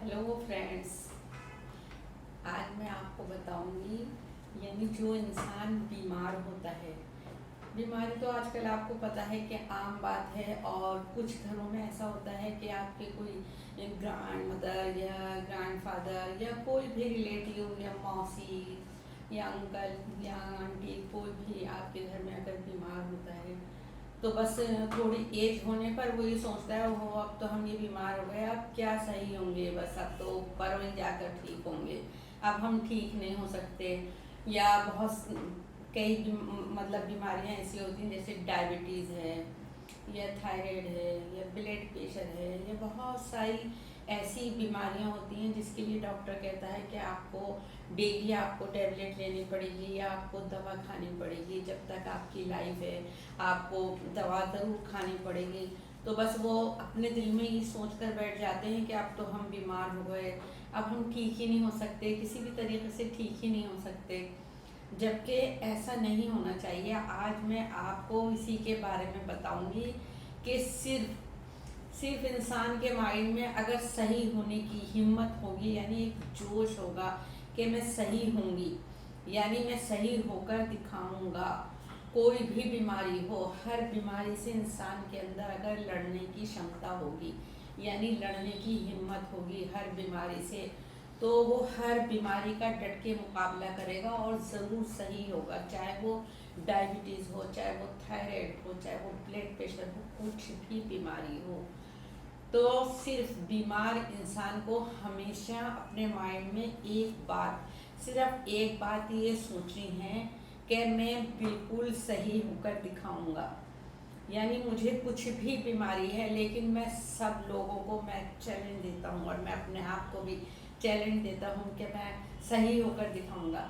Hello friends. आज मैं आपको बताऊंगी यानी जो इंसान बीमार होता है। बीमारी तो आजकल आपको पता है कि आम बात है, और कुछ घरों में ऐसा होता है कि आपके कोई ग्रैंड मदर या ग्रैंड फादर या कोई भी रिलेटिव या मौसी या अंकल या आंटी कोई भी आपके घर में अगर बीमार होता है तो बस थोड़ी एज होने पर वो ये सोचता है वो अब तो हम ये बीमार हो गए, अब क्या सही होंगे, बस अब तो ऊपर वही जाकर ठीक होंगे, अब हम ठीक नहीं हो सकते। या कई मतलब बीमारियां ऐसी होती हैं जैसे डायबिटीज़ है या थायराइड है या ब्लड प्रेशर है या बहुत सारी ऐसी बीमारियां होती हैं जिसके लिए डॉक्टर कहता है कि आपको डेली आपको टैबलेट लेनी पड़ेगी या आपको दवा खानी पड़ेगी, जब तक आपकी लाइफ है आपको दवा ज़रूर खानी पड़ेगी। तो बस वो अपने दिल में ये सोच कर बैठ जाते हैं कि अब तो हम बीमार हो गए, अब हम ठीक ही नहीं हो सकते, किसी भी तरीके से ठीक ही नहीं हो सकते, जबकि ऐसा नहीं होना चाहिए। आज मैं आपको इसी के बारे में बताऊंगी कि सिर्फ सिर्फ इंसान के माइंड में अगर सही होने की हिम्मत होगी, यानी एक जोश होगा कि मैं सही होंगी, यानी मैं सही होकर दिखाऊंगा। कोई भी बीमारी हो, हर बीमारी से इंसान के अंदर अगर लड़ने की क्षमता होगी, यानी लड़ने की हिम्मत होगी हर बीमारी से, तो वो हर बीमारी का डट के मुकाबला करेगा और ज़रूर सही होगा। चाहे वो डायबिटीज़ हो, चाहे वो थायराइड हो, चाहे वो ब्लड प्रेशर हो, कुछ भी बीमारी हो। तो सिर्फ बीमार इंसान को हमेशा अपने माइंड में सिर्फ एक बात ये सोचनी है कि मैं बिल्कुल सही होकर दिखाऊंगा। यानी मुझे कुछ भी बीमारी है लेकिन मैं सब लोगों को मैं चैलेंज देता हूँ और मैं अपने आप को भी चैलेंज देता हूँ कि मैं सही होकर दिखाऊंगा।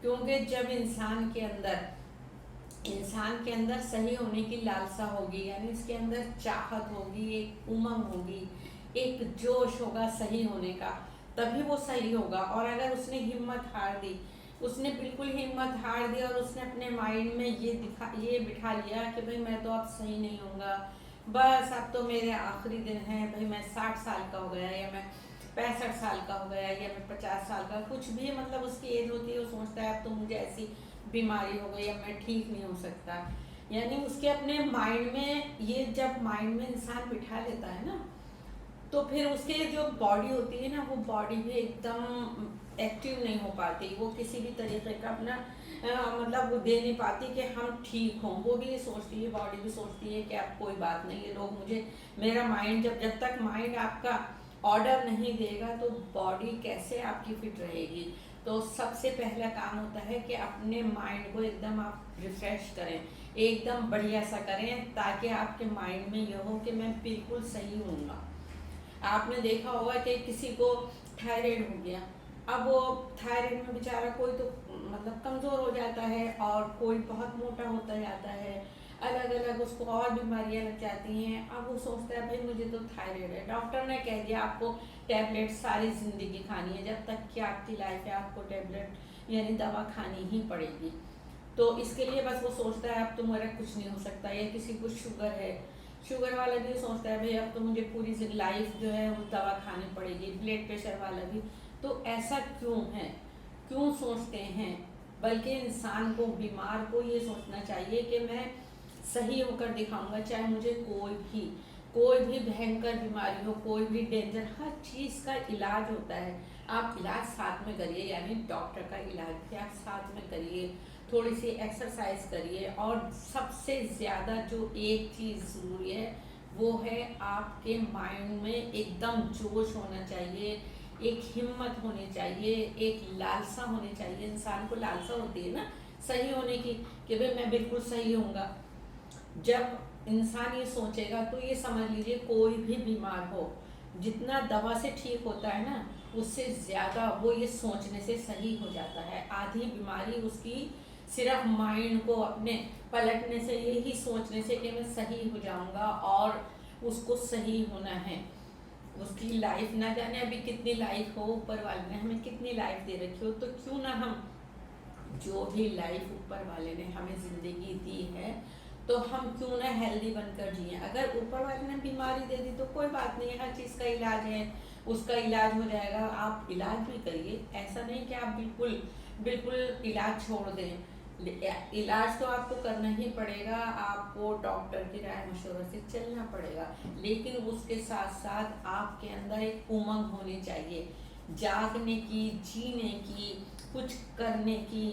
क्योंकि जब इंसान के अंदर सही होने की लालसा होगी, यानी उसके अंदर चाहत होगी, एक उमंग होगी, एक जोश होगा सही होने का, तभी वो सही होगा। और अगर उसने हिम्मत हार दी, उसने बिल्कुल हिम्मत हार दी और उसने अपने माइंड में ये बिठा लिया कि भाई मैं तो अब सही नहीं होऊंगा, बस अब तो मेरे आखिरी दिन हैं, भाई मैं 60 साल का हो गया या मैं 65 साल का हो गया या मैं 50 साल का, कुछ भी मतलब उसकी एज होती है, वो सोचता है अब तो मुझे ऐसी बीमारी हो गई या मैं ठीक नहीं हो सकता। यानी उसके अपने माइंड में ये जब माइंड में इंसान बिठा लेता है ना, तो फिर उसके जो बॉडी होती है ना, वो बॉडी भी एकदम एक्टिव नहीं हो पाती, वो किसी भी तरीके का अपना मतलब वो दे नहीं पाती कि हम ठीक हों। वो भी सोचती है, बॉडी भी सोचती है कि अब कोई बात नहीं, ये लोग मुझे मेरा माइंड जब तक माइंड आपका ऑर्डर नहीं देगा तो बॉडी कैसे आपकी फिट रहेगी। तो सबसे पहला काम होता है कि अपने माइंड को एकदम आप रिफ्रेश करें, एकदम बढ़िया सा करें, ताकि आपके माइंड में यह हो कि मैं बिल्कुल सही हूँगा। आपने देखा होगा कि किसी को थायराइड हो गया, अब वो थायराइड में बेचारा कोई तो मतलब कमज़ोर हो जाता है और कोई बहुत मोटा होता जाता है, अलग अलग उसको और बीमारियां लग जाती हैं। अब वो सोचता है भाई मुझे तो थायराइड है, डॉक्टर ने कह दिया आपको टैबलेट सारी ज़िंदगी खानी है, जब तक कि आपकी लाइफ है आपको टैबलेट यानी दवा खानी ही पड़ेगी। तो इसके लिए बस वो सोचता है अब तो मेरा कुछ नहीं हो सकता। या किसी को शुगर है, शुगर वाला भी सोचता है भाई अब तो मुझे पूरी लाइफ जो है वो दवा खानी पड़ेगी। ब्लड प्रेशर वाला भी। तो ऐसा क्यों है, क्यों सोचते हैं? बल्कि इंसान को, बीमार को ये सोचना चाहिए कि मैं सही होकर दिखाऊंगा, चाहे मुझे कोई भी भयंकर बीमारी हो, कोई भी डेंजर, हर चीज़ का इलाज होता है। आप इलाज साथ में करिए, यानी डॉक्टर का इलाज भी आप साथ में करिए, थोड़ी सी एक्सरसाइज करिए, और सबसे ज़्यादा जो एक चीज़ ज़रूरी है वो है आपके माइंड में एकदम जोश होना चाहिए, एक हिम्मत होनी चाहिए, एक लालसा होनी चाहिए। इंसान को लालसा होती है ना सही होने की, कि भाई मैं बिल्कुल सही होऊंगा। जब इंसान ये सोचेगा तो ये समझ लीजिए कोई भी बीमार हो, जितना दवा से ठीक होता है ना, उससे ज़्यादा वो ये सोचने से सही हो जाता है। आधी बीमारी उसकी सिर्फ माइंड को अपने पलटने से, यही सोचने से कि मैं सही हो जाऊंगा और उसको सही होना है। उसकी लाइफ ना जाने अभी कितनी लाइफ हो, ऊपर वाले ने हमें कितनी लाइफ दे रखी हो, तो क्यों ना हम जो भी लाइफ ऊपर वाले ने हमें ज़िंदगी दी है तो हम क्यों ना हेल्दी बनकर जिए। अगर ऊपर वाले ने बीमारी दे दी तो कोई बात नहीं, हर चीज़ का इलाज है, उसका इलाज हो जाएगा। आप इलाज भी करिए, ऐसा नहीं कि आप बिल्कुल बिल्कुल इलाज छोड़ दें। इलाज तो आपको करना ही पड़ेगा, आपको डॉक्टर की राय मशवरे से चलना पड़ेगा, लेकिन उसके साथ साथ आपके अंदर एक उमंग होनी चाहिए, जागने की, जीने की, कुछ करने की,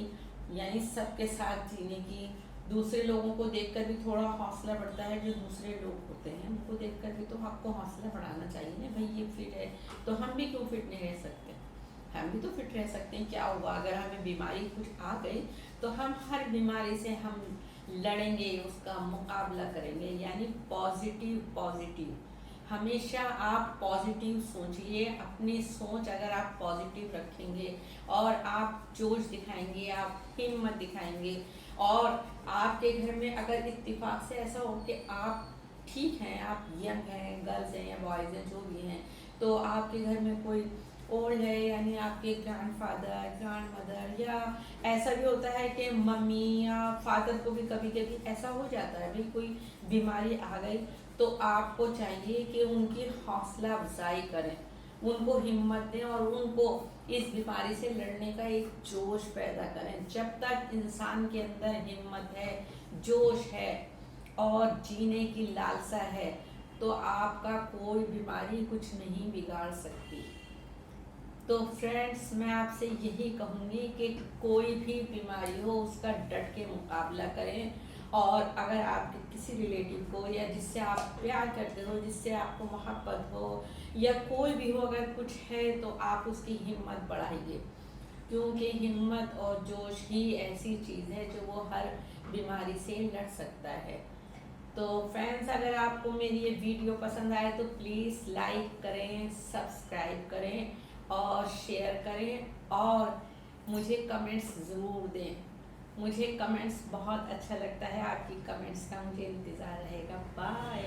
यानी सबके साथ जीने की। दूसरे लोगों को देखकर भी थोड़ा हौसला बढ़ता है, जो दूसरे लोग होते हैं उनको देखकर भी तो आपको हौसला बढ़ाना चाहिए ना, भाई ये फिट है तो हम भी क्यों फिट नहीं रह सकते, हम भी तो फिट रह सकते हैं। क्या हुआ अगर हमें बीमारी कुछ आ गई तो हम हर बीमारी से हम लड़ेंगे, उसका मुकाबला करेंगे, यानी पॉजिटिव पॉजिटिव। हमेशा आप पॉजिटिव सोचिए, अपनी सोच अगर आप पॉजिटिव रखेंगे और आप जोश दिखाएंगे, आप हिम्मत दिखाएंगे, और आपके घर में अगर इत्तेफाक से ऐसा हो कि आप ठीक हैं, आप यंग हैं, गर्ल्स हैं या बॉयज़ हैं, जो भी हैं, तो आपके घर में कोई ओल्ड है, यानी आपके ग्रैंडफादर, ग्रैंडमदर, या ऐसा भी होता है कि मम्मी या फादर को भी कभी कभी ऐसा हो जाता है, भाई कोई बीमारी आ गई, तो आपको चाहिए कि उनकी हौसला अफजाई करें, उनको हिम्मत दें और उनको इस बीमारी से लड़ने का एक जोश पैदा करें। जब तक इंसान के अंदर हिम्मत है, जोश है और जीने की लालसा है, तो आपका कोई बीमारी कुछ नहीं बिगाड़ सकती। तो फ्रेंड्स, मैं आपसे यही कहूँगी कि कोई भी बीमारी हो उसका डट के मुकाबला करें, और अगर आप किसी रिलेटिव को या जिससे आप प्यार करते हो, जिससे आपको मोहब्बत हो, या कोई भी हो अगर कुछ है, तो आप उसकी हिम्मत बढ़ाइए, क्योंकि हिम्मत और जोश ही ऐसी चीज़ है जो वो हर बीमारी से लड़ सकता है। तो फ्रेंड्स, अगर आपको मेरी ये वीडियो पसंद आए तो प्लीज़ लाइक करें, सब्सक्राइब करें और शेयर करें, और मुझे कमेंट्स ज़रूर दें। मुझे कमेंट्स बहुत अच्छा लगता है, आपकी कमेंट्स का मुझे इंतज़ार रहेगा। बाय।